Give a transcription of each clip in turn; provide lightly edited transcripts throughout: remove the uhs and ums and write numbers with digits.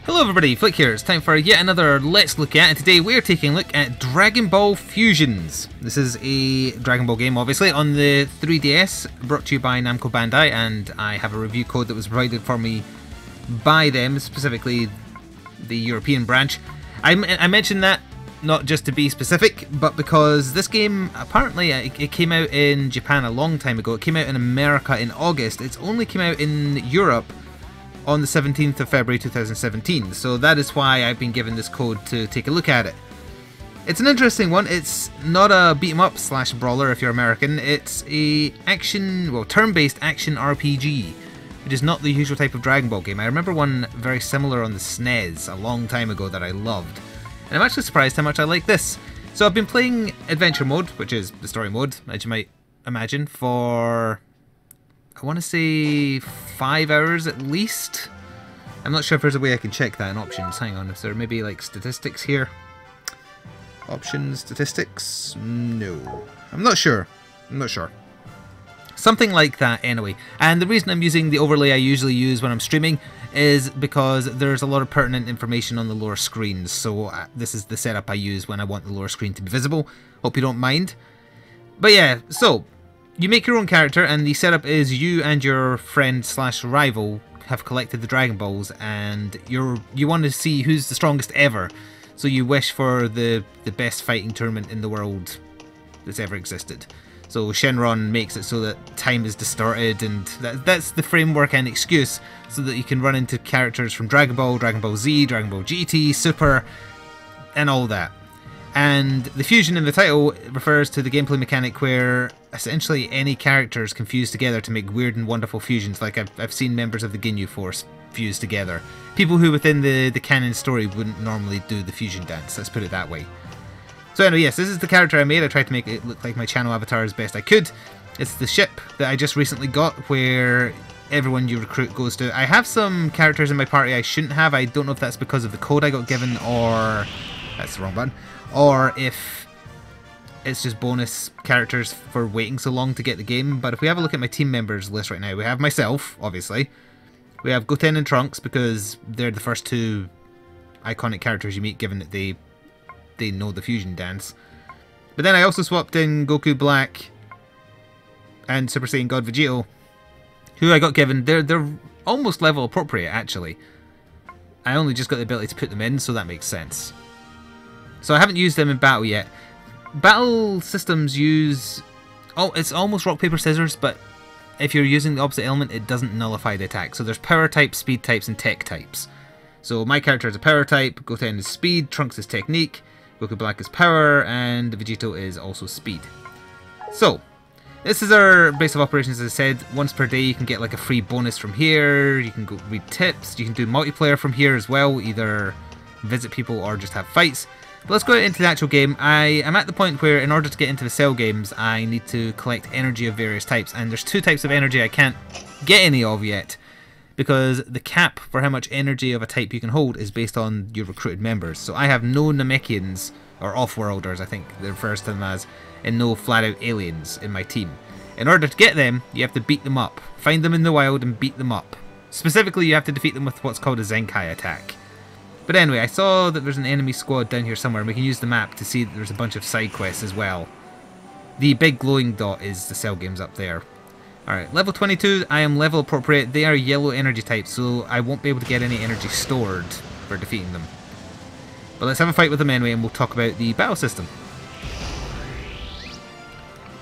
Hello everybody, Flick here. It's time for yet another Let's Look At, and today we're taking a look at Dragonball Fusions. This is a Dragon Ball game, obviously, on the 3DS, brought to you by Namco Bandai, and I have a review code that was provided for me by them, specifically the European branch. I mentioned that not just to be specific, but because this game, apparently, it came out in Japan a long time ago. It came out in America in August. It's only came out in Europe on the 17th of February 2017, so that is why I've been given this code to take a look at it. It's an interesting one. It's not a beat-em-up slash brawler if you're American. It's a turn-based action RPG, which is not the usual type of Dragon Ball game. I remember one very similar on the SNES a long time ago that I loved, and I'm actually surprised how much I like this. So I've been playing Adventure Mode, which is the story mode, as you might imagine, for I want to say 5 hours at least. I'm not sure if there's a way I can check that in options. Hang on, is there maybe like statistics here? Options, statistics? No. I'm not sure. Something like that anyway. And the reason I'm using the overlay I usually use when I'm streaming is because there's a lot of pertinent information on the lower screens. So this is the setup I use when I want the lower screen to be visible. Hope you don't mind. But yeah, so you make your own character, and the setup is you and your friend slash rival have collected the Dragon Balls, and you want to see who's the strongest ever. So you wish for the best fighting tournament in the world that's ever existed. So Shenron makes it so that time is distorted, and that's the framework and excuse so that you can run into characters from Dragon Ball, Dragon Ball Z, Dragon Ball GT, Super, and all that. And the fusion in the title refers to the gameplay mechanic where essentially any characters can fuse together to make weird and wonderful fusions. Like I've seen members of the Ginyu Force fuse together. People who within the canon story wouldn't normally do the fusion dance, let's put it that way. So anyway, yes, this is the character I made. I tried to make it look like my channel avatar as best I could. It's the ship that I just recently got where everyone you recruit goes to. I have some characters in my party I shouldn't have. I don't know if that's because of the code I got given or that's the wrong button. Or if it's just bonus characters for waiting so long to get the game. But if we have a look at my team members list right now, we have myself, obviously. We have Goten and Trunks because they're the first two iconic characters you meet, given that they know the fusion dance. But then I also swapped in Goku Black and Super Saiyan God Vegito, who I got given. They're almost level appropriate, actually. I only just got the ability to put them in, so that makes sense. So I haven't used them in battle yet. Battle systems use... oh, it's almost rock, paper, scissors, but if you're using the opposite element, it doesn't nullify the attack. So there's power types, speed types, and tech types. So my character is a power type, Goten is speed, Trunks is technique, Goku Black is power, and Vegito is also speed. So, this is our base of operations, as I said. Once per day you can get like a free bonus from here, you can go read tips, you can do multiplayer from here as well, either visit people or just have fights. But let's go into the actual game. I am at the point where in order to get into the cell games I need to collect energy of various types, and there's 2 types of energy I can't get any of yet because the cap for how much energy of a type you can hold is based on your recruited members. So I have no Namekians, or Off-Worlders I think it refers to them as, and no flat-out aliens in my team. In order to get them, you have to beat them up. Find them in the wild and beat them up. Specifically, you have to defeat them with what's called a Zenkai attack. But anyway, I saw that there's an enemy squad down here somewhere, and we can use the map to see that there's a bunch of side quests as well. The big glowing dot is the cell games up there. Alright, level 22, I am level appropriate. They are yellow energy types, so I won't be able to get any energy stored for defeating them. But let's have a fight with them anyway, and we'll talk about the battle system.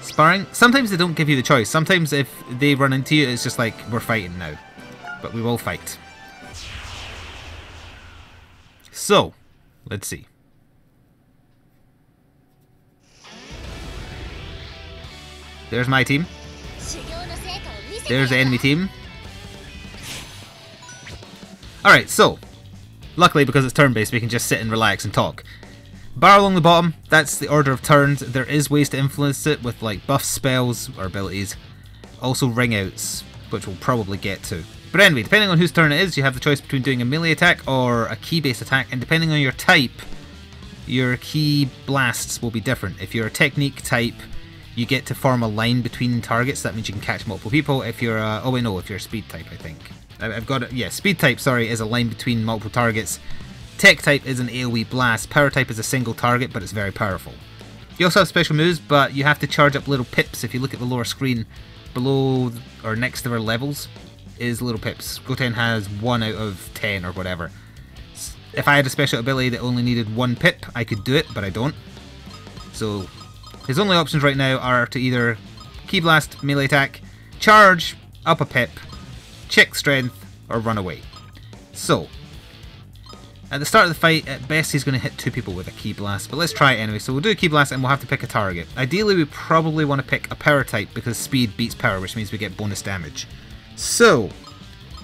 Sparring, sometimes they don't give you the choice. Sometimes if they run into you, it's just like, we're fighting now. But we will fight. So, let's see. There's my team. There's the enemy team. Alright, so, luckily because it's turn-based we can just sit and relax and talk. Bar along the bottom, that's the order of turns. There is ways to influence it with like buff spells or abilities. Also ring outs, which we'll probably get to. But anyway, depending on whose turn it is, you have the choice between doing a melee attack or a ki-based attack, and depending on your type, your ki blasts will be different. If you're a technique type, you get to form a line between targets, that means you can catch multiple people. If you're a... oh wait, no, if you're a speed type, I think. I've got it. Yeah, speed type, sorry, is a line between multiple targets. Tech type is an AoE blast. Power type is a single target, but it's very powerful. You also have special moves, but you have to charge up little pips. If you look at the lower screen, below or next to their levels is little pips. Goten has 1 out of 10 or whatever. If I had a special ability that only needed 1 pip, I could do it, but I don't. So his only options right now are to either Ki Blast, melee attack, charge, up a pip, check strength, or run away. So, at the start of the fight, at best he's going to hit 2 people with a Ki Blast, but let's try it anyway. So we'll do a Ki Blast and we'll have to pick a target. Ideally we probably want to pick a power type because speed beats power, which means we get bonus damage. So,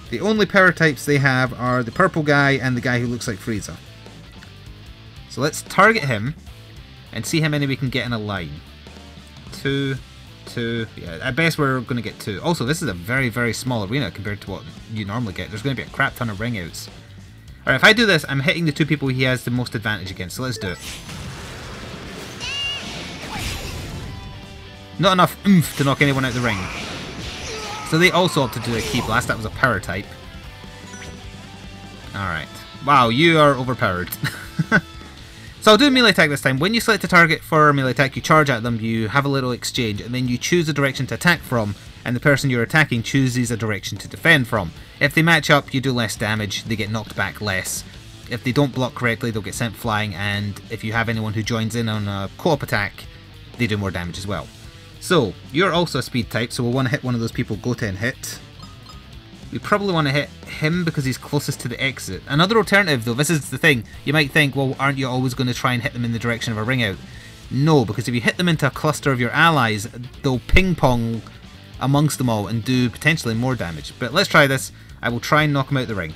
the only power types they have are the purple guy and the guy who looks like Frieza. So let's target him and see how many we can get in a line. 2, 2, yeah, at best we're going to get 2. Also, this is a very, very small arena compared to what you normally get. There's going to be a crap ton of ring outs. Alright, if I do this, I'm hitting the 2 people he has the most advantage against, so let's do it. Not enough oomph to knock anyone out the ring. So they also opted to do a Ki Blast, that was a power type. Alright. Wow, you are overpowered. So I'll do a melee attack this time. When you select a target for a melee attack, you charge at them, you have a little exchange, and then you choose a direction to attack from, and the person you're attacking chooses a direction to defend from. If they match up, you do less damage, they get knocked back less. If they don't block correctly, they'll get sent flying, and if you have anyone who joins in on a co-op attack, they do more damage as well. So, you're also a speed type, so we'll want to hit one of those people Goten hit. We probably want to hit him because he's closest to the exit. Another alternative though, this is the thing, you might think, well, aren't you always going to try and hit them in the direction of a ring out? No, because if you hit them into a cluster of your allies, they'll ping pong amongst them all and do potentially more damage. But let's try this. I will try and knock him out the ring.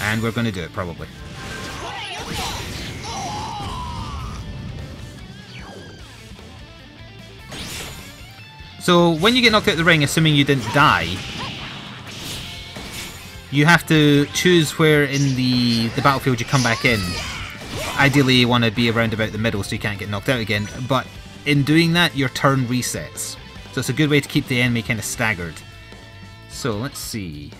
And we're going to do it, probably. So, when you get knocked out the ring, assuming you didn't die, you have to choose where in the battlefield you come back in. Ideally, you want to be around about the middle so you can't get knocked out again, but in doing that, your turn resets. So it's a good way to keep the enemy kind of staggered. So, let's see.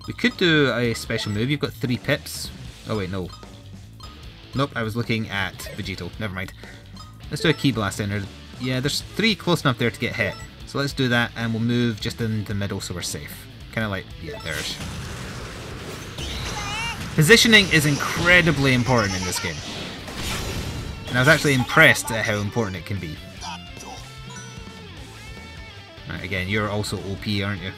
We could do a special move. You've got 3 pips. Oh wait, no. Nope, I was looking at Vegito. Never mind. Let's do a Ki Blast in there. Yeah, there's 3 close enough there to get hit. So let's do that, and we'll move just in the middle so we're safe. Kind of like, yeah, there's. Positioning is incredibly important in this game. And I was actually impressed at how important it can be. Right, again, you're also OP, aren't you?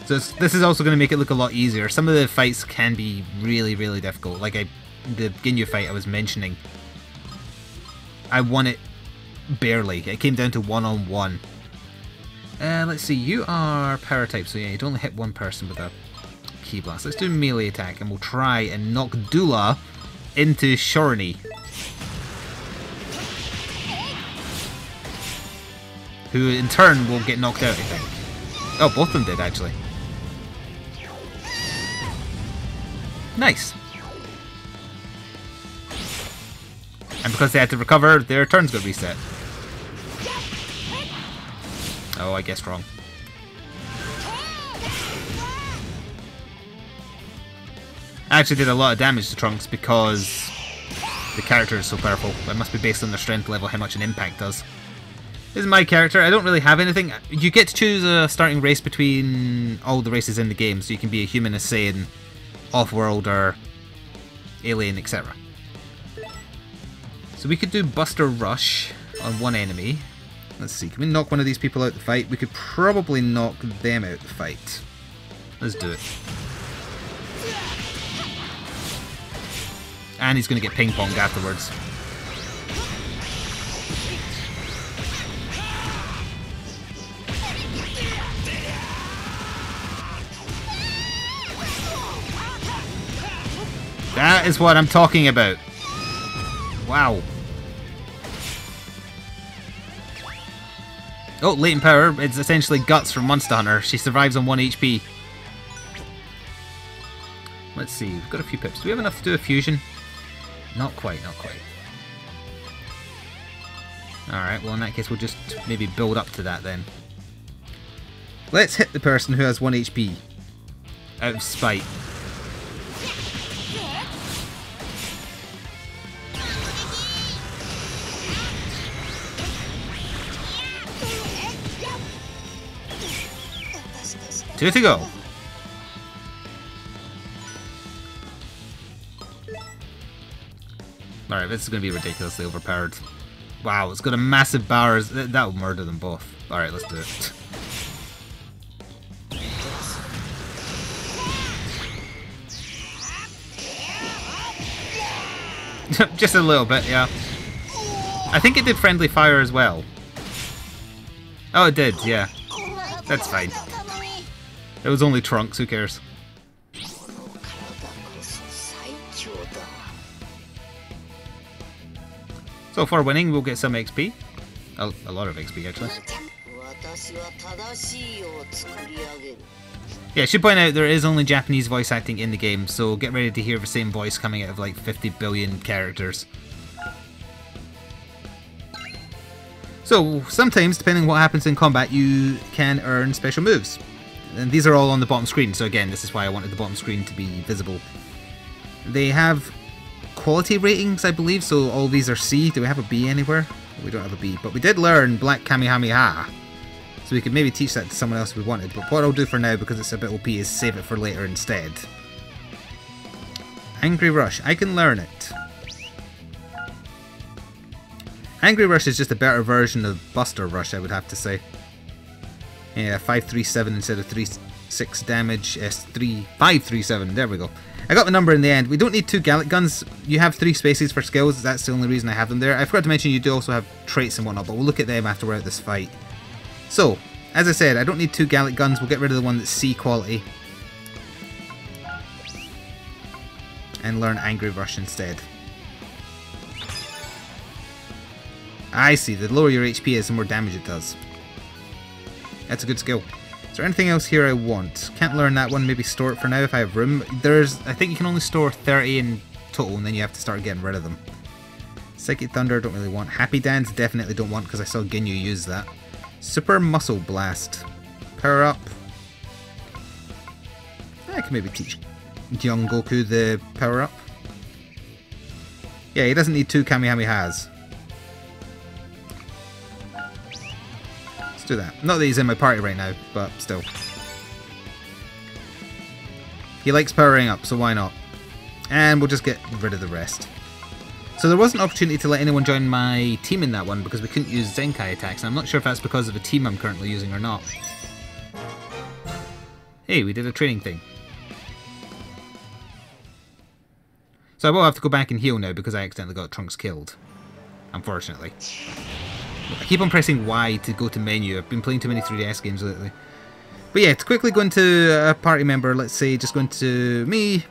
So this is also going to make it look a lot easier. Some of the fights can be really, really difficult. Like the Ginyu fight I was mentioning. I won it barely. It came down to 1-on-1. Let's see, you are power type, so yeah, you'd only hit 1 person with a Ki Blast. Let's do melee attack, and we'll try and knock Dula into Shorny, who in turn will get knocked out, I think. Oh, both of them did, actually. Nice. And because they had to recover, their turns got reset. Oh, I guessed wrong. I actually did a lot of damage to Trunks because the character is so powerful. It must be based on their strength level, how much an impact does. This is my character. I don't really have anything. You get to choose a starting race between all the races in the game, so you can be a human, a Saiyan, off-world, or alien, etc. So we could do Buster Rush on one enemy. Let's see, can we knock one of these people out the fight? We could probably knock them out the fight. Let's do it. And he's going to get ping-ponged afterwards. That is what I'm talking about. Wow. Oh, latent power. It's essentially Guts from Monster Hunter. She survives on 1 HP. Let's see. We've got a few pips. Do we have enough to do a fusion? Not quite, not quite. Alright, well in that case we'll just maybe build up to that then. Let's hit the person who has 1 HP. Out of spite. Two to go. Alright, this is going to be ridiculously overpowered. Wow, it's got a massive bar. That'll murder them both. Alright, let's do it. Just a little bit, yeah. I think it did friendly fire as well. Oh, it did, yeah. That's fine. It was only Trunks, who cares? So for winning, we'll get some XP. A lot of XP, actually. Yeah, I should point out there is only Japanese voice acting in the game, so get ready to hear the same voice coming out of like 50 billion characters. So, sometimes, depending on what happens in combat, you can earn special moves. And these are all on the bottom screen, so again, this is why I wanted the bottom screen to be visible. They have quality ratings, I believe, so all these are C. Do we have a B anywhere? We don't have a B, but we did learn Black Kamehameha. So we could maybe teach that to someone else if we wanted, but what I'll do for now, because it's a bit OP, is save it for later instead. Angry Rush, I can learn it. Angry Rush is just a better version of Buster Rush, I would have to say. Yeah, 537 instead of 36 damage, S3, 537, there we go. I got the number in the end. We don't need 2 Gallic Guns. You have 3 spaces for skills, that's the only reason I have them there. I forgot to mention you do also have traits and whatnot, but we'll look at them after we're out this fight. So, as I said, I don't need 2 Gallic Guns, we'll get rid of the one that's C quality. And learn Angry Rush instead. I see, the lower your HP is, the more damage it does. That's a good skill. Is there anything else here I want? Can't learn that one, maybe store it for now if I have room. I think you can only store 30 in total, and then you have to start getting rid of them. Psychic Thunder, don't really want. Happy Dance, definitely don't want, because I saw Ginyu use that. Super Muscle Blast. Power up. I can maybe teach young Goku the power up. Yeah, he doesn't need 2 Kamehamehas. Let's do that. Not that he's in my party right now, but still. He likes powering up, so why not? And we'll just get rid of the rest. So there was an opportunity to let anyone join my team in that one because we couldn't use Zenkai attacks, and I'm not sure if that's because of a team I'm currently using or not. Hey, we did a training thing. So I will have to go back and heal now because I accidentally got Trunks killed. Unfortunately. I keep on pressing Y to go to menu. I've been playing too many 3DS games lately. But yeah, to quickly go into a party member, let's say just go into me,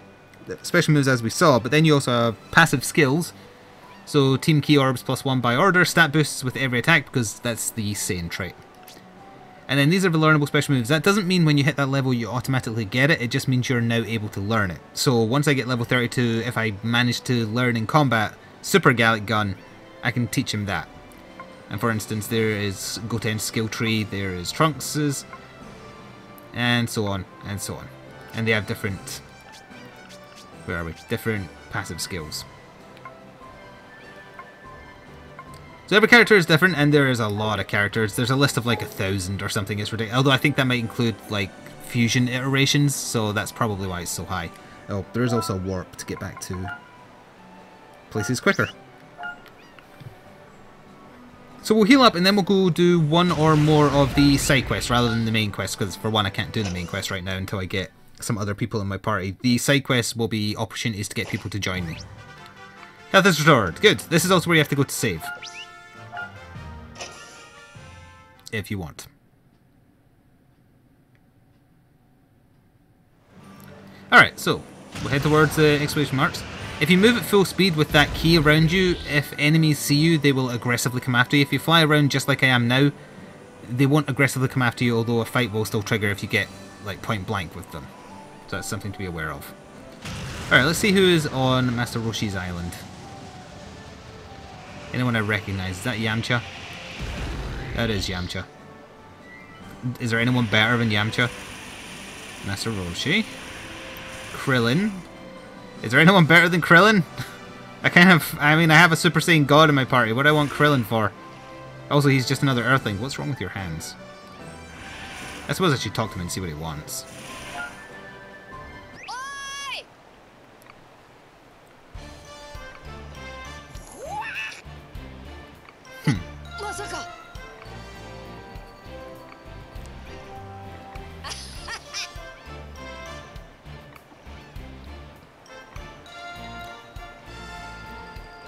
special moves as we saw, but then you also have passive skills. So Team Key Orbs +1 by order, stat boosts with every attack because that's the Saiyan trait. And then these are the learnable special moves. That doesn't mean when you hit that level you automatically get it, it just means you're now able to learn it. So once I get level 32, if I manage to learn in combat Super Gallic Gun, I can teach him that. And for instance, there is Goten's skill tree, there is Trunks's, and so on, and so on. And they have different, where are we? Different passive skills. So every character is different, and there is a lot of characters. There's a list of like 1,000 or something. It's ridiculous. Although I think that might include like fusion iterations, so that's probably why it's so high. Oh, there is also a warp to get back to places quicker. So we'll heal up, and then we'll go do one or more of the side quests rather than the main quest, because for one, I can't do the main quest right now until I get some other people in my party. The side quests will be opportunities to get people to join me. Health is restored. Good. This is also where you have to go to save. If you want. Alright, so we'll head towards the exclamation marks. If you move at full speed with that key around you, if enemies see you, they will aggressively come after you. If you fly around just like I am now, they won't aggressively come after you, although a fight will still trigger if you get like point blank with them. So that's something to be aware of. Alright, let's see who is on Master Roshi's island. Anyone I recognise? Is that Yamcha? That is Yamcha. Is there anyone better than Yamcha? Master Roshi. Krillin. Is there anyone better than Krillin? I mean, I have a Super Saiyan God in my party. What do I want Krillin for? Also, he's just another Earthling. What's wrong with your hands? I suppose I should talk to him and see what he wants.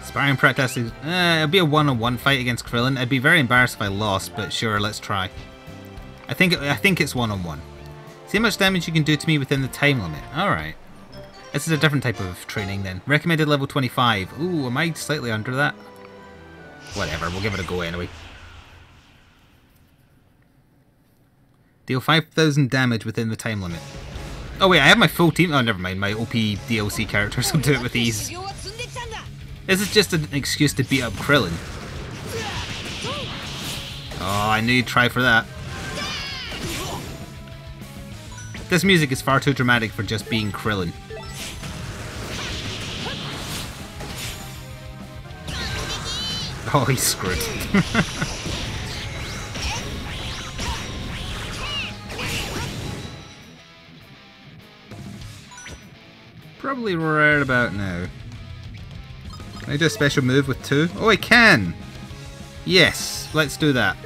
Sparring practice. It'd be a one-on-one fight against Krillin. I'd be very embarrassed if I lost, but sure, let's try. I think it's one-on-one. See how much damage you can do to me within the time limit. Alright. This is a different type of training then. Recommended level 25. Ooh, am I slightly under that? Whatever, we'll give it a go anyway. Deal 5,000 damage within the time limit. Oh wait, I have my full team. Oh, never mind. My OP DLC characters will do it with ease. This is just an excuse to beat up Krillin. Oh, I knew you'd try for that. This music is far too dramatic for just being Krillin. Oh, he's screwed. Probably right about now. Can I do a special move with 2? Oh, I can! Yes, let's do that.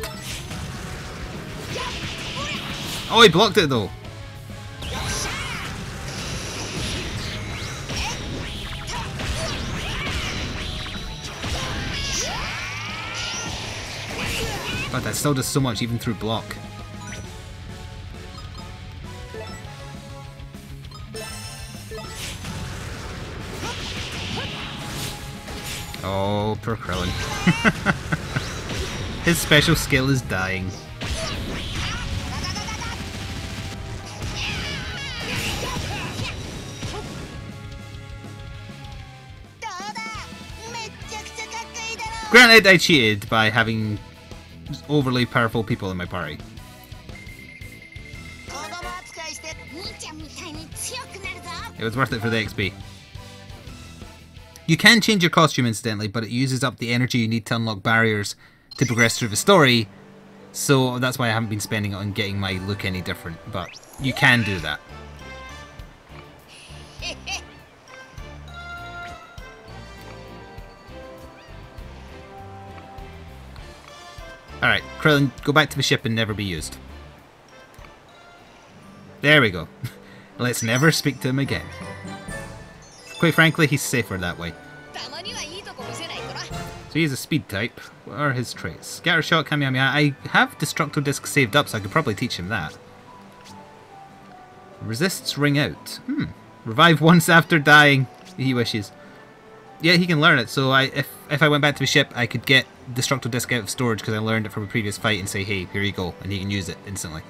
Oh, he blocked it though. God, that still does so much even through block. Oh, poor Krillin. His special skill is dying. Granted, I cheated by having overly powerful people in my party. It was worth it for the XP. You can change your costume incidentally, but it uses up the energy you need to unlock barriers to progress through the story, so that's why I haven't been spending it on getting my look any different, but you can do that. Alright, Krillin, go back to the ship and never be used. There we go. Let's never speak to him again. Quite frankly, he's safer that way. So he's a speed type. What are his traits? Scatter Shot, Kamehameha. I have Destructo Disc saved up, so I could probably teach him that. Resists Ring Out. Revive once after dying. He wishes. Yeah, he can learn it. So if I went back to the ship, I could get Destructo Disc out of storage because I learned it from a previous fight and say, hey, here you go, and he can use it instantly.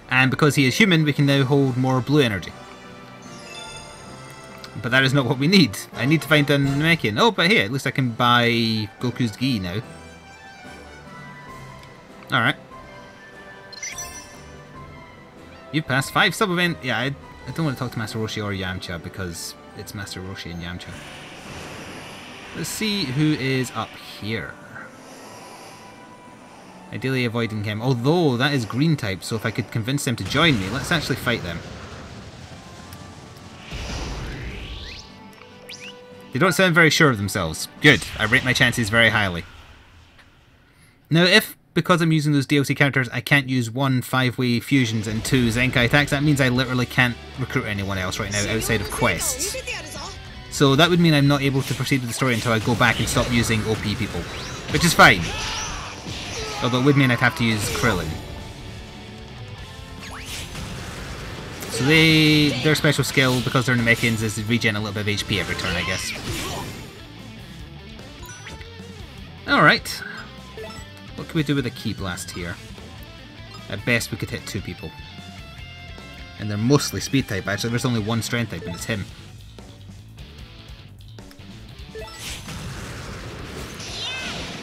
And because he is human, we can now hold more blue energy. But that is not what we need. I need to find a Namekian. Oh, but hey, at least I can buy Goku's Gi now. Alright. You passed 5 sub-event. Yeah, I don't want to talk to Master Roshi or Yamcha because it's Master Roshi and Yamcha. Let's see who is up here. Ideally avoiding him. Although that is green type, so if I could convince them to join me, let's actually fight them. They don't sound very sure of themselves. Good. I rate my chances very highly. Now, if, because I'm using those DLC characters, I can't use 1 5-way fusions and 2 Zenkai attacks, that means I literally can't recruit anyone else right now outside of quests. So that would mean I'm not able to proceed with the story until I go back and stop using OP people. Which is fine. Although it would mean I'd have to use Krillin. So their special skill, because they're Namekians, is to regen a little bit of HP every turn, I guess. Alright. What can we do with a Ki Blast here? At best we could hit 2 people. And they're mostly speed type, actually. There's only 1 strength type, and it's him.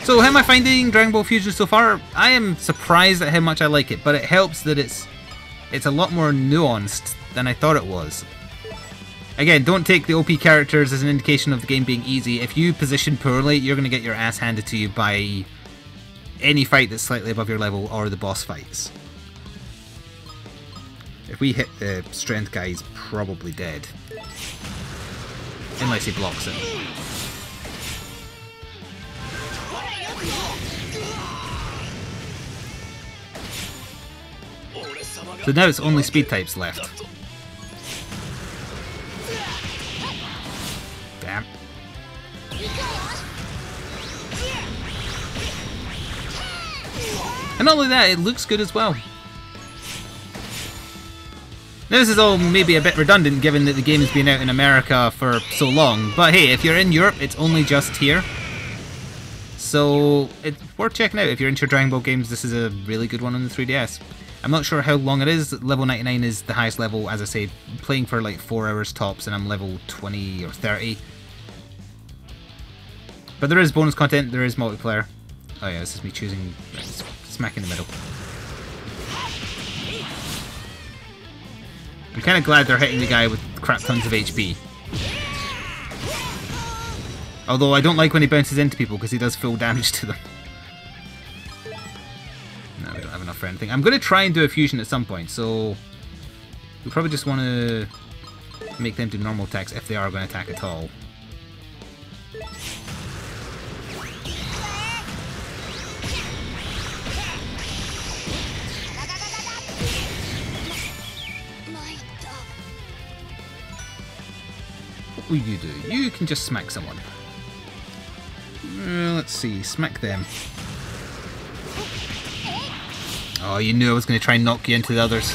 So how am I finding Dragon Ball Fusions so far? I am surprised at how much I like it, but it helps that it's a lot more nuanced than I thought it was. Again, don't take the OP characters as an indication of the game being easy. If you position poorly, you're going to get your ass handed to you by any fight that's slightly above your level or the boss fights. If we hit the strength guy, he's probably dead. Unless he blocks it. So now it's only speed types left. Damn. And not only that, it looks good as well. Now this is all maybe a bit redundant given that the game has been out in America for so long, but hey, if you're in Europe, it's only just here. So it's worth checking out if you're into Dragon Ball games. This is a really good one on the 3DS. I'm not sure how long it is. Level 99 is the highest level, as I say, playing for like 4 hours tops, and I'm level 20 or 30. But there is bonus content, there is multiplayer. Oh yeah, this is me choosing smack in the middle. I'm kind of glad they're hitting the guy with crap tons of HP. Although I don't like when he bounces into people because he does full damage to them. No, we don't have enough for anything. I'm going to try and do a fusion at some point, so we probably just want to make them do normal attacks if they are going to attack at all. What will you do? You can just smack someone. Let's see, smack them. Oh, you knew I was going to try and knock you into the others.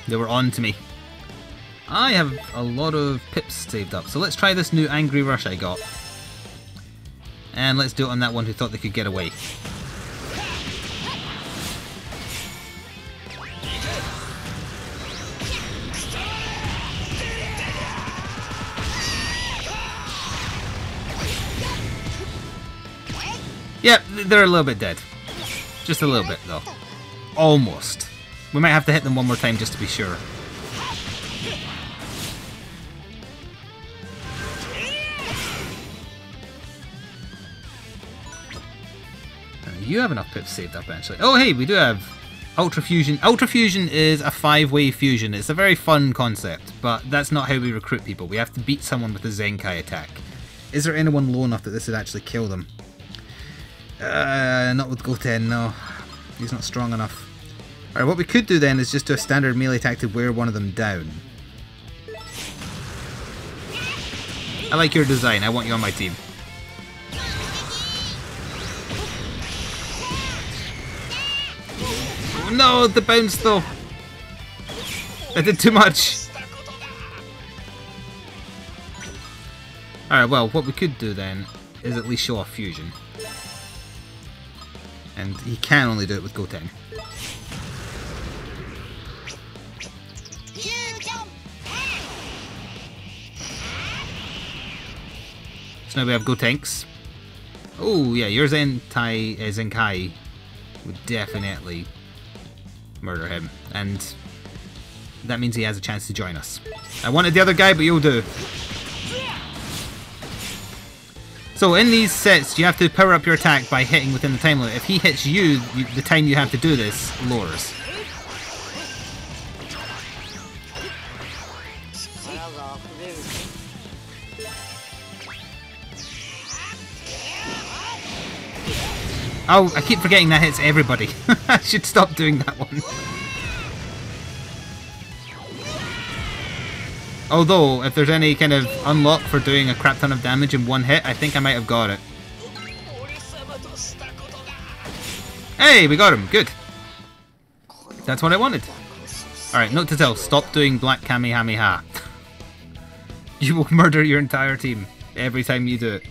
They were on to me. I have a lot of pips saved up, so let's try this new Angry Rush I got. And let's do it on that one who thought they could get away. Yep, they're a little bit dead. Just a little bit, though. Almost. We might have to hit them one more time just to be sure. You have enough pips saved up, actually. Oh, hey, we do have Ultra Fusion. Ultra Fusion is a 5-way fusion. It's a very fun concept, but that's not how we recruit people. We have to beat someone with a Zenkai attack. Is there anyone low enough that this would actually kill them? Not with Goten, no. He's not strong enough. Alright, what we could do then is just do a standard melee attack to wear one of them down. I like your design, I want you on my team. Oh, no, the bounce though! I did too much! Alright, well, what we could do then is at least show off fusion. And he can only do it with Goten. So now we have Gotenks. Oh yeah, your Zenkai would definitely murder him. And that means he has a chance to join us. I wanted the other guy, but you'll do. So in these sets, you have to power up your attack by hitting within the time limit. If he hits you, the time you have to do this lowers. Oh, I keep forgetting that hits everybody. I should stop doing that one. Although, if there's any kind of unlock for doing a crap ton of damage in one hit, I think I might have got it. Hey, we got him. Good. That's what I wanted. Alright, note to self, stop doing Black Kamehameha. You will murder your entire team every time you do it.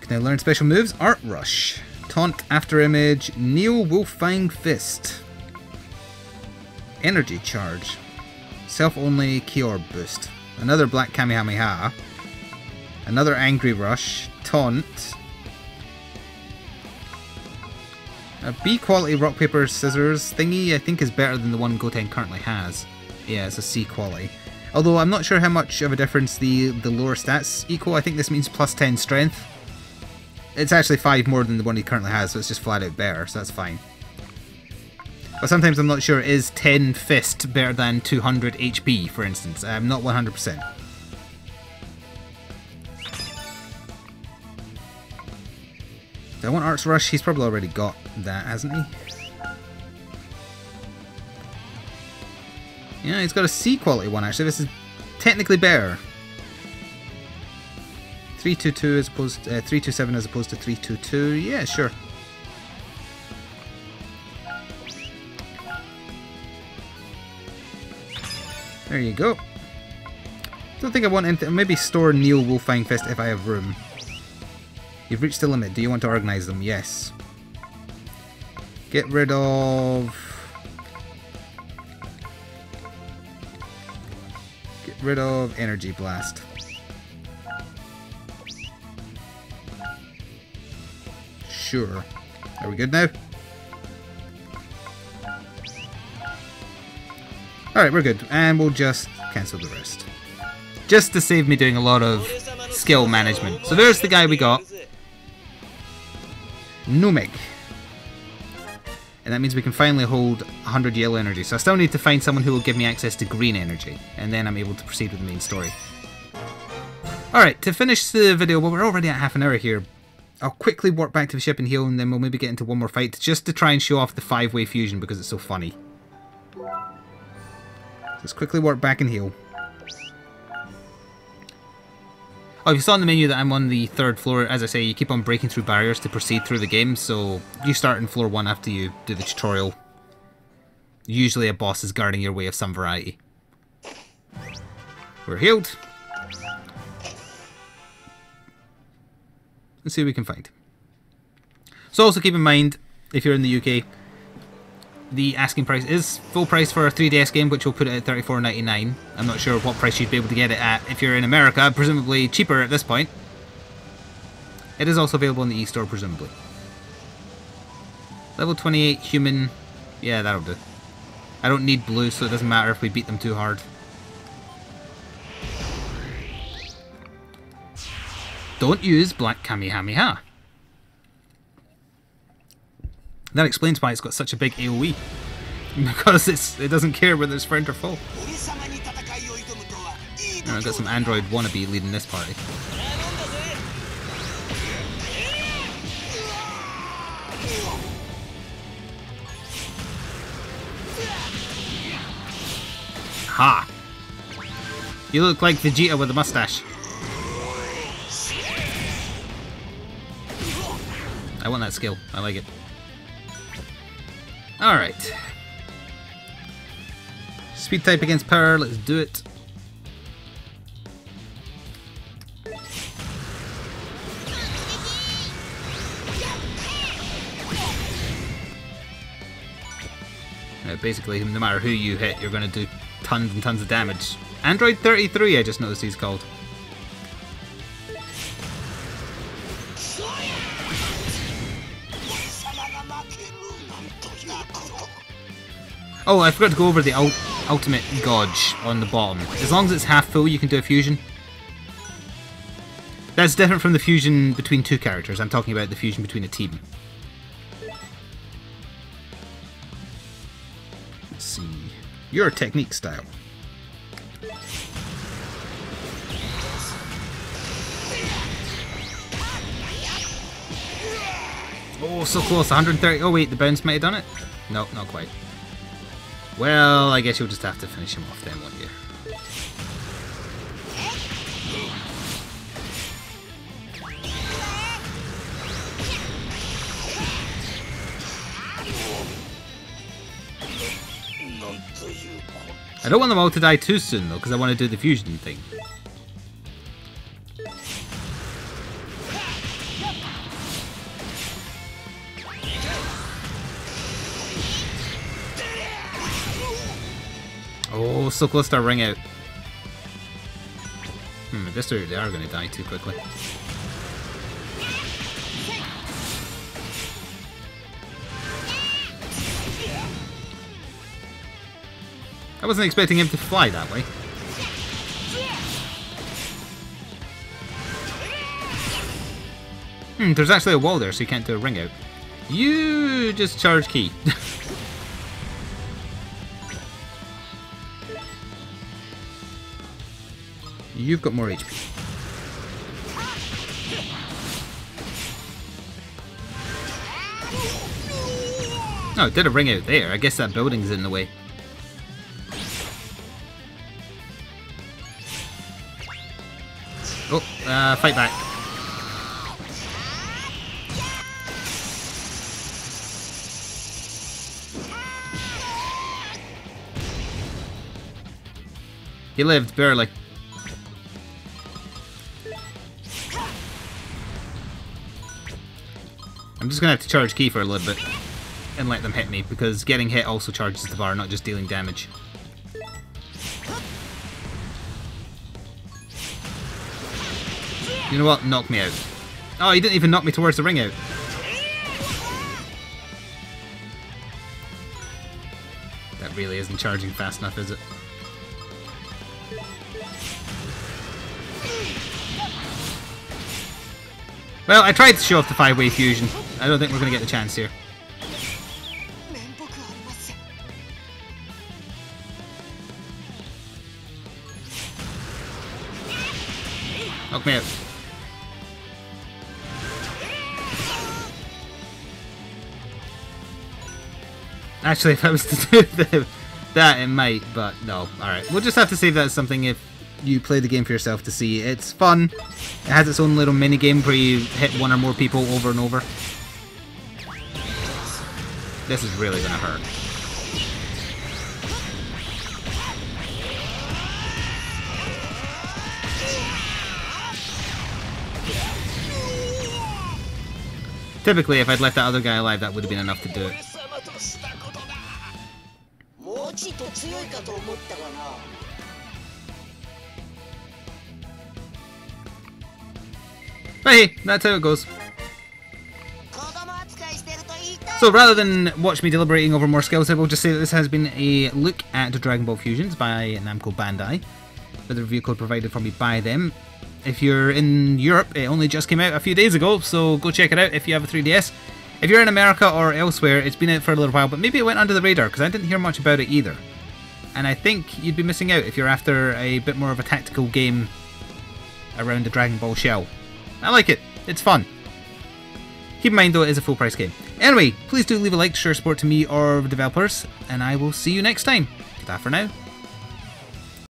Can I learn special moves? Art Rush. Taunt, After Image, Neo Wolfang Fist. Energy Charge. Self-only Key Orb Boost. Another Black Kamehameha. Another Angry Rush. Taunt. A B quality rock, paper, scissors thingy I think is better than the one Goten currently has. Yeah, it's a C quality. Although I'm not sure how much of a difference the lower stats equal. I think this means plus 10 strength. It's actually 5 more than the one he currently has, so it's just flat out better, so that's fine. But sometimes I'm not sure, is 10 fist better than 200 HP, for instance? I'm not 100%. Do I want Arts Rush? He's probably already got that, hasn't he? Yeah, he's got a C quality one actually. This is technically better. 322 as opposed to 327 as opposed to 322. Yeah, sure. There you go. Don't think I want anything. Maybe store Neo Wolfang Fist if I have room. You've reached the limit. Do you want to organize them? Yes. Get rid of... Energy Blast. Sure. Are we good now? Alright, we're good. And we'll just cancel the rest. Just to save me doing a lot of skill management. So there's the guy we got. Numek. And that means we can finally hold 100 yellow energy. So I still need to find someone who will give me access to green energy. And then I'm able to proceed with the main story. Alright, to finish the video, well, we're already at half an hour here. I'll quickly warp back to the ship and heal, and then we'll maybe get into one more fight just to try and show off the 5-way fusion because it's so funny. Just quickly warp back and heal. Oh, if you saw in the menu that I'm on the 3rd floor, as I say, you keep on breaking through barriers to proceed through the game, so you start in floor 1 after you do the tutorial. Usually a boss is guarding your way of some variety. We're healed. Let's see what we can find. So also keep in mind, if you're in the UK, the asking price is full price for a 3DS game, which will put it at $34.99. I'm not sure what price you'd be able to get it at if you're in America, presumably cheaper at this point. It is also available in the eStore, presumably. Level 28 human, yeah, that'll do. I don't need blue, so it doesn't matter if we beat them too hard. Don't use Black Kamehameha. That explains why it's got such a big AoE. Because it doesn't care whether it's friend or foe. And I've got some android wannabe leading this party. Ha! You look like Vegeta with a mustache. I want that skill. I like it. Alright. Speed type against power, let's do it. Basically, no matter who you hit, you're going to do tons and tons of damage. Android 33, I just noticed he's called. Oh, I forgot to go over the ultimate Gouge on the bottom. As long as it's half full, you can do a fusion. That's different from the fusion between two characters. I'm talking about the fusion between a team. Let's see. Your technique style. Oh, so close. 130. Oh, wait, the bounce might have done it? No, not quite. Well, I guess you'll just have to finish him off then, won't you? I don't want them all to die too soon, though, because I want to do the fusion thing. Oh, so close to a ring out. This they are going to die too quickly. I wasn't expecting him to fly that way. There's actually a wall there, so you can't do a ring out. You just charge key. You've got more HP. Oh, it did a ring out there. I guess that building's in the way. Oh, fight back. He lived, barely. I'm just gonna have to charge key for a little bit and let them hit me, because getting hit also charges the bar, not just dealing damage. You know what? Knock me out. Oh, he didn't even knock me towards the ring out. That really isn't charging fast enough, is it? Well, I tried to show off the 5-way fusion. I don't think we're going to get the chance here. Knock me out. Actually, if I was to do that, it might, but no. Alright, we'll just have to save that as something if you play the game for yourself to see. It's fun. It has its own little mini game where you hit one or more people over and over. This is really gonna hurt. Typically, if I'd left that other guy alive, that would have been enough to do it. But hey, that's how it goes. So rather than watch me deliberating over more skills, I will just say that this has been a look at Dragonball Fusions by Namco Bandai, with a review code provided for me by them. If you're in Europe, it only just came out a few days ago, so go check it out if you have a 3DS. If you're in America or elsewhere, it's been out for a little while, but maybe it went under the radar, because I didn't hear much about it either. And I think you'd be missing out if you're after a bit more of a tactical game around the Dragon Ball shell. I like it. It's fun. Keep in mind though, it is a full price game. Anyway, please do leave a like to show support to me or the developers, and I will see you next time. Ta for now.